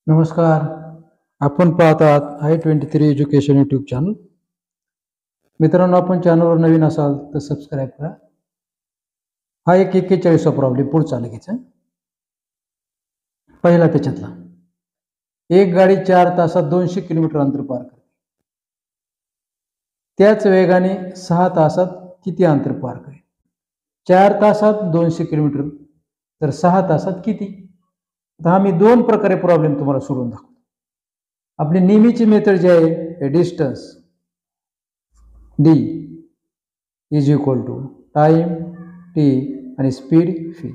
नमस्कार. आपण पाहत आहात i23 एज्युकेशन यूट्यूब चॅनल. मित्रांनो, आपण चॅनलवर नवीन असाल तर सबस्क्राईब करा. हा एक 41वा प्रॉब्लेम पुढचा लगेच. पहिला त्याच्यातला, एक गाडी 4 तासात 200 किलोमीटर अंतर पार करते. त्याच वेगाने 6 तासात किती अंतर पार करेल? 4 तासात 200 किलोमीटर तर 6 तासात किती? आता आम्ही दोन प्रकारे प्रॉब्लेम तुम्हाला सोडून दाखवतो. आपली नेहमीची मेथड जी आहे, distance D is equal to time T आणि स्पीड फी.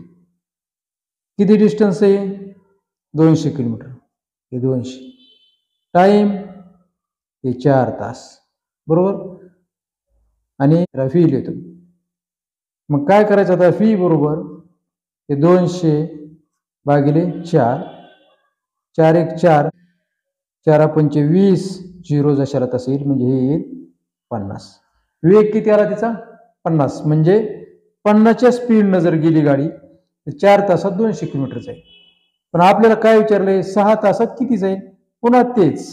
किती डिस्टन्स आहे? 200 किलोमीटर. हे 200. टाइम हे 4 तास, बरोबर. आणि फी लिहितो. मग काय करायचं आता? फी बरोबर हे 200 भागिले 4, 4 1 4, 4 5 20, 0 जशाला तसं येईल, म्हणजे हे येईल 50. वेग किती आला तिचा? 50. म्हणजे 50च्या स्पीडनं जर गेली गाडी तर 4 तासात 200 किलोमीटर जाईल. पण आपल्याला काय विचारलंय? 6 तासात किती जाईल? पुन्हा तेच,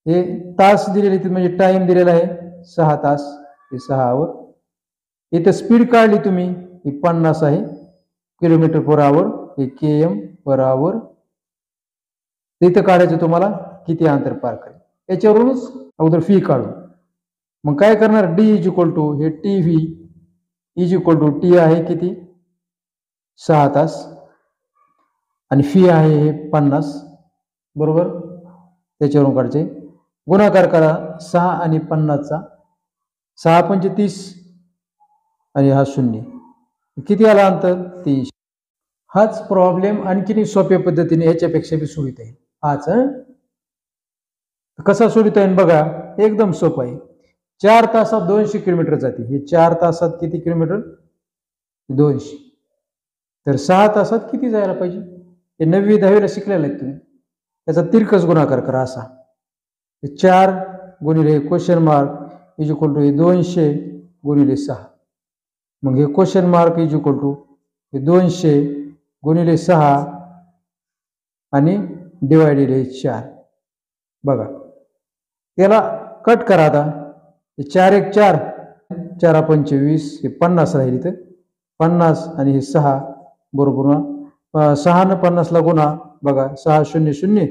हे तास दिलेले म्हणजे टाइम दिलेला आहे 6 तास, हे 6 वर. इथं स्पीड काढली तुम्ही, ही 50 आहे किलोमीटर पर आवर, हे km पर आवर. इथं काढायचं तुम्हाला किती अंतर पार करेल, याच्यावरूनच अगोदर फी काढू. मग काय करणार? डी इज इक्वल टू हे T V is equal to T आहे किती? 6 तास, आणि फी आहे हे 50, बरोबर. त्याच्यावरून काढायचे, गुणाकार करा 6 आणि 50चा. 6 5 30 आणि हा 0, किती आला अंतर? 300. हाच प्रॉब्लेम आणखीन सोप्या पद्धतीने ह्याच्यापेक्षा बी सोडवता येईल. हाच कसा सोडवता येईल बघा, एकदम सोपं आहे. 4 तासात 200 किलोमीटर जाते. हे 4 तासात किती किलोमीटर? 200. तर 6 तासात किती जायला पाहिजे? हे 9वी 10वीला शिकलेलं आहे तुम्ही. त्याचा तिरकस गुणाकार करा असा. 4 गुणिले question mark is equal to हे 200 गुणिले 6. मग हे question mark is equal to हे 200 गुणिले 6 आणि डिवायडेड हे 4. बघा, त्याला कट करा आता. 4 1 4, 4 5 20, हे 50 राहील इथं. 50 आणि हे 6 बरोबर ना, 6 न 50 ला गुणा. बघा, 6 0 0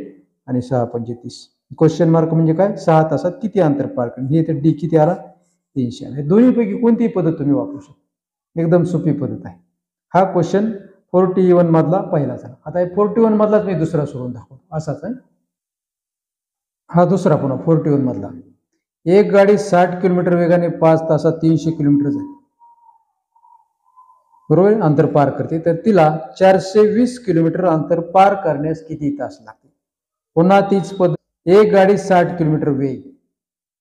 आणि 6 5 30. क्वेश्चन मार्क म्हणजे काय? 6 तासात किती अंतर पार करेल. हे तर डी किती आला? 300 आला. दोन्हीपैकी कोणतीही पद्धत तुम्ही वापरू शकता, एकदम सोपी पद्धत आहे. हा क्वेश्चन 41 मधला पहिला झाला. आता हे 41 मधलाच मी दुसरा सोडून दाखवतो, असाच आहे. हा दुसरा पुन्हा 41 मधला, एक गाडी 60 किलोमीटर वेगाने 5 तासात 300 किलोमीटर जाईल, बरोबर, अंतर पार करते. तर तिला 420 किलोमीटर अंतर पार करण्यास किती तास लागते? पुन्हा तीच पद्धत. एक गाडी 60 किलोमीटर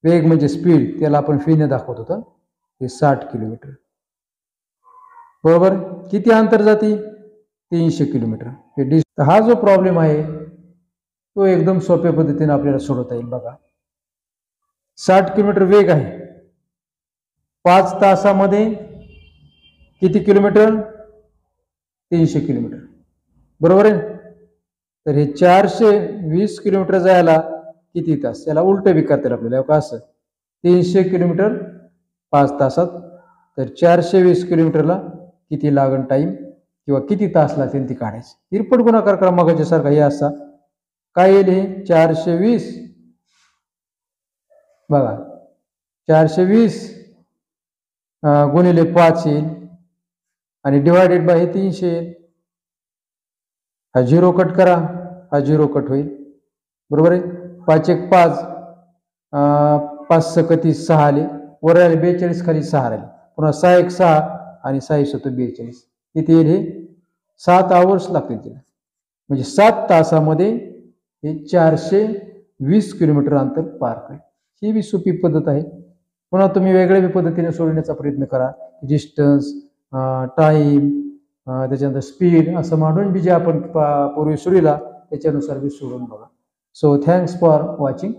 वेग म्हणजे स्पीड, त्याला आपण फीने दाखवत होतो. हे 60 किलोमीटर, बरोबर. किती अंतर जाते? 300 किलोमीटर. हे हा जो प्रॉब्लेम आहे तो एकदम सोप्या पद्धतीने आपल्याला सोडवता येईल. बघा, 60 किलोमीटर वेग आहे, 5 तासामध्ये किती किलोमीटर? 300 किलोमीटर, बरोबर आहे. तर हे 420 किलोमीटर जायला किती तास? याला उलट बी करता येईल आपल्याला. का असं? 300 किलोमीटर 5 तासात, तर 420 किलोमीटरला किती लागण टाइम किंवा किती तास लागतील ती काढायची. तिरपट गुणाकार करा मगाच्या सारखा. हे असा काय येईल? हे 420, बघा, 420 गुणिले 5 येईल आणि डिवायडेड बाय हे 300 येईल. हा 0 कट करा, हा 0 कट होईल, बरोबर आहे. 5 1 5, 5 6 30, 6 आले वर आले, 42 खाली 6 राहिले. पुन्हा 6 1 6 आणि 6 7 42. किती येईल? हे 7 आवर्स लागतील तिला. म्हणजे 7 तासामध्ये हे 420 किलोमीटर अंतर पार करेल. ही बी सोपी पद्धत आहे. पुन्हा तुम्ही वेगळ्या पद्धतीने सोडवण्याचा प्रयत्न करा. डिस्टन्स, टाइम, त्याच्यानंतर स्पीड असं मांडून बी जे आपण पूर्वी सोडविला त्याच्यानुसार बी सोडून बघा. So thanks for watching.